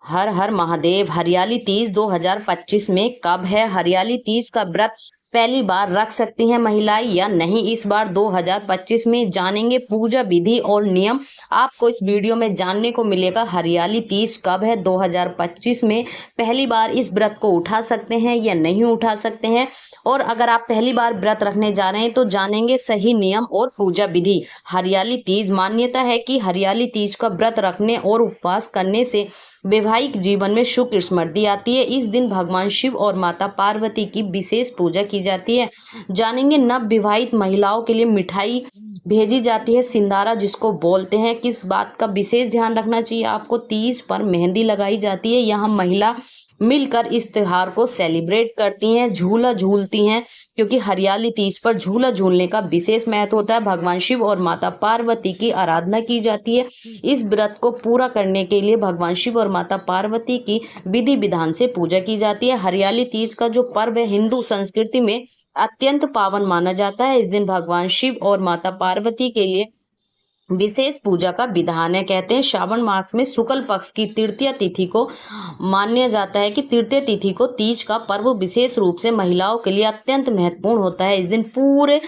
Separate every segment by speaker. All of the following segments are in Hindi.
Speaker 1: हर हर महादेव। हरियाली तीज 2025 में कब है? हरियाली तीज का व्रत पहली बार रख सकती हैं महिलाएं या नहीं, इस बार 2025 में जानेंगे पूजा विधि और नियम। आपको इस वीडियो में जानने को मिलेगा हरियाली तीज कब है 2025 में, पहली बार इस व्रत को उठा सकते हैं या नहीं उठा सकते हैं, और अगर आप पहली बार व्रत रखने जा रहे हैं तो जानेंगे सही नियम और पूजा विधि। हरियाली तीज, मान्यता है कि हरियाली तीज का व्रत रखने और उपवास करने से वैवाहिक जीवन में सुख समृद्धि आती है। इस दिन भगवान शिव और माता पार्वती की विशेष पूजा की जाती है। जानेंगे नव विवाहित महिलाओं के लिए मिठाई भेजी जाती है सिंदारा जिसको बोलते हैं, किस बात का विशेष ध्यान रखना चाहिए आपको। तीज पर मेहंदी लगाई जाती है, यहाँ महिला मिलकर इस त्योहार को सेलिब्रेट करती हैं, झूला झूलती हैं, क्योंकि हरियाली तीज पर झूला झूलने का विशेष महत्व होता है। भगवान शिव और माता पार्वती की आराधना की जाती है। इस व्रत को पूरा करने के लिए भगवान शिव और माता पार्वती की विधि विधान से पूजा की जाती है। हरियाली तीज का जो पर्व है हिंदू संस्कृति में अत्यंत पावन माना जाता है। इस दिन भगवान शिव और माता पार्वती के लिए विशेष पूजा का विधान है। कहते हैं श्रावण मास में शुक्ल पक्ष की तृतीया तिथि को माना जाता है कि तृतीय तिथि को तीज का पर्व विशेष रूप से महिलाओं के लिए अत्यंत महत्वपूर्ण होता है। इस दिन पूरे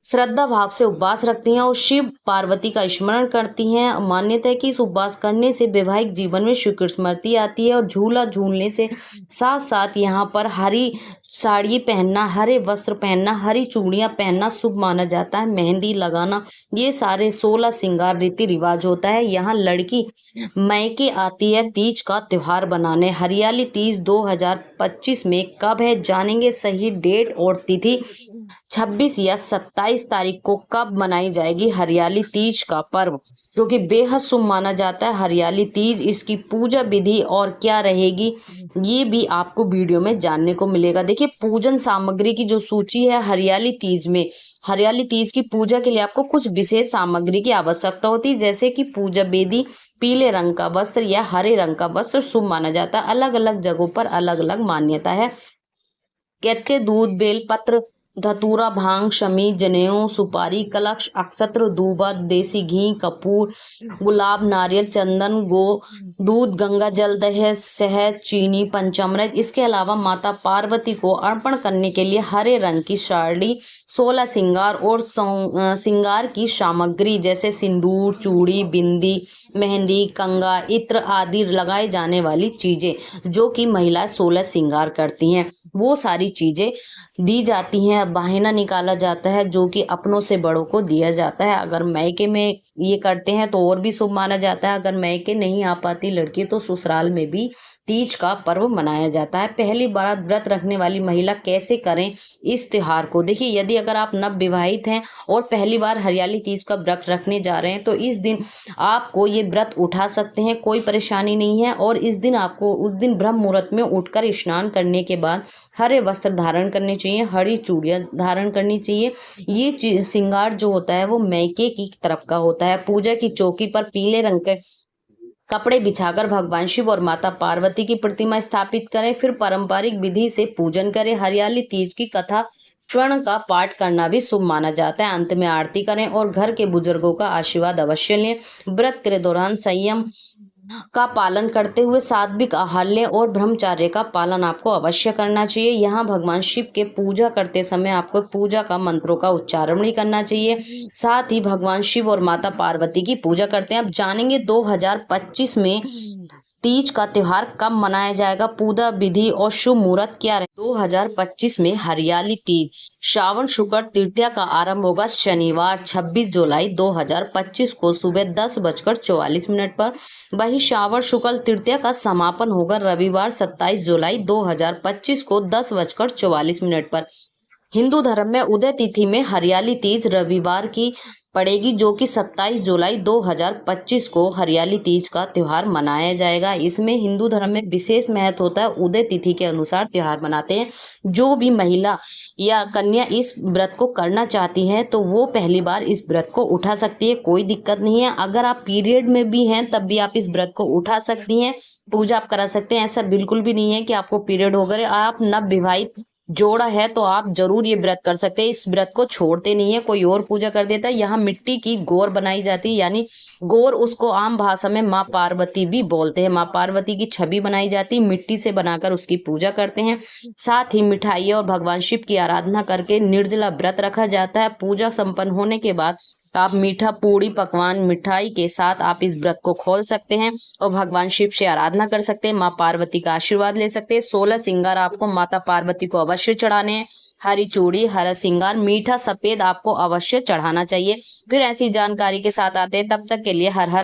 Speaker 1: श्रद्धा भाव से उपवास रखती हैं और शिव पार्वती का स्मरण करती हैं। मान्यता है कि इस उपवास करने से वैवाहिक जीवन में सुख समृद्धि आती है, और झूला झूलने से साथ साथ यहाँ पर हरी साड़ी पहनना, हरे वस्त्र पहनना, हरी चूड़ियां पहनना शुभ माना जाता है। मेहंदी लगाना, ये सारे 16 श्रृंगार रीति रिवाज होता है। यहाँ लड़की मैके आती है तीज का त्योहार बनाने। हरियाली तीज 2025 में कब है? जानेंगे सही डेट और तिथि। 26 या 27 तारीख को कब मनाई जाएगी हरियाली तीज का पर्व, क्योंकि बेहद शुभ माना जाता है हरियाली तीज। इसकी पूजा विधि और क्या रहेगी ये भी आपको वीडियो में जानने को मिलेगा। देखिए पूजन सामग्री की जो सूची है हरियाली तीज में, हरियाली तीज की पूजा के लिए आपको कुछ विशेष सामग्री की आवश्यकता होती है, जैसे कि पूजा वेदी, पीले रंग का वस्त्र या हरे रंग का वस्त्र शुभ माना जाता है। अलग अलग जगहों पर अलग अलग मान्यता है। कच्चे दूध, बेलपत्र, धतूरा, भांग, शमी, जनेऊ, सुपारी, कलश, अक्षत्र, दूबा, देसी घी, कपूर, गुलाब, नारियल, चंदन, दूध, गंगा जल, दही, शहद, चीनी, पंचामृत। इसके अलावा माता पार्वती को अर्पण करने के लिए हरे रंग की साड़ी, 16 श्रृंगार और श्रृंगार की सामग्री जैसे सिंदूर, चूड़ी, बिंदी, मेहंदी, कंगा, इत्र आदि लगाए जाने वाली चीजें जो कि महिलाएं 16 श्रृंगार करती हैं, वो सारी चीजें दी जाती हैं। बहाना निकाला जाता है जो कि अपनों से बड़ों को दिया जाता है। अगर मैके में ये करते हैं तो और भी शुभ माना जाता है। अगर मैके नहीं आ पाती लड़की तो ससुराल में भी तीज का पर्व मनाया जाता है। पहली बार व्रत रखने वाली महिला कैसे करें इस त्योहार को? देखिए यदि अगर आप नव विवाहित हैं और पहली बार हरियाली तीज का व्रत रखने जा रहे हैं तो इस दिन आपको ये व्रत उठा सकते हैं, कोई परेशानी नहीं है। और इस दिन आपको उस दिन ब्रह्म मुहूर्त में उठकर स्नान करने के बाद हरे वस्त्र धारण करने चाहिए, हरी चूड़ियां धारण करनी चाहिए। ये श्रृंगार जो होता है वो मैके की तरफ का होता है। पूजा की चौकी पर पीले रंग के कपड़े बिछाकर भगवान शिव और माता पार्वती की प्रतिमा स्थापित करें, फिर पारंपरिक विधि से पूजन करें। हरियाली तीज की कथा स्वर्ण का पाठ करना भी शुभ माना जाता है। अंत में आरती करें और घर के बुजुर्गों का आशीर्वाद अवश्य लें। व्रत के दौरान संयम का पालन करते हुए सात्विक आहार लें और ब्रह्मचर्य का पालन आपको अवश्य करना चाहिए। यहाँ भगवान शिव के पूजा करते समय आपको पूजा का मंत्रों का उच्चारण नहीं करना चाहिए। साथ ही भगवान शिव और माता पार्वती की पूजा करते हैं। अब जानेंगे 2025 में तीज का त्योहार कब मनाया जाएगा, पूजा विधि और शुभ मुहूर्त क्या रहे। 2025 में हरियाली तीज श्रावण शुक्ल तृतीया का आरंभ होगा शनिवार 26 जुलाई 2025 को सुबह 10:44 पर। वही श्रावण शुक्ल तृतीया का समापन होगा रविवार 27 जुलाई 2025 को 10:44 पर। हिंदू धर्म में उदय तिथि में हरियाली तीज रविवार की पड़ेगी, जो कि 27 जुलाई 2025 को हरियाली तीज का त्योहार मनाया जाएगा। इसमें हिंदू धर्म में विशेष महत्व होता है, उदय तिथि के अनुसार त्योहार मनाते हैं। जो भी महिला या कन्या इस व्रत को करना चाहती हैं तो वो पहली बार इस व्रत को उठा सकती है, कोई दिक्कत नहीं है। अगर आप पीरियड में भी हैं तब भी आप इस व्रत को उठा सकती हैं, पूजा आप करा सकते हैं। ऐसा बिल्कुल भी नहीं है कि आपको पीरियड हो गए। आप नव विवाहित जोड़ा है तो आप जरूर ये व्रत कर सकते हैं। इस व्रत को छोड़ते नहीं है, कोई और पूजा कर देता है। यहाँ मिट्टी की गौर बनाई जाती है, यानी गौर, उसको आम भाषा में माँ पार्वती भी बोलते हैं। माँ पार्वती की छवि बनाई जाती है, मिट्टी से बनाकर उसकी पूजा करते हैं। साथ ही मिठाई और भगवान शिव की आराधना करके निर्जला व्रत रखा जाता है। पूजा संपन्न होने के बाद आप मीठा पूड़ी पकवान मिठाई के साथ आप इस व्रत को खोल सकते हैं और भगवान शिव से आराधना कर सकते हैं, माँ पार्वती का आशीर्वाद ले सकते हैं। 16 श्रृंगार आपको माता पार्वती को अवश्य चढ़ाने हैं। हरी चूड़ी, हरा श्रृंगार, मीठा सफेद आपको अवश्य चढ़ाना चाहिए। फिर ऐसी जानकारी के साथ आते हैं, तब तक के लिए हर हर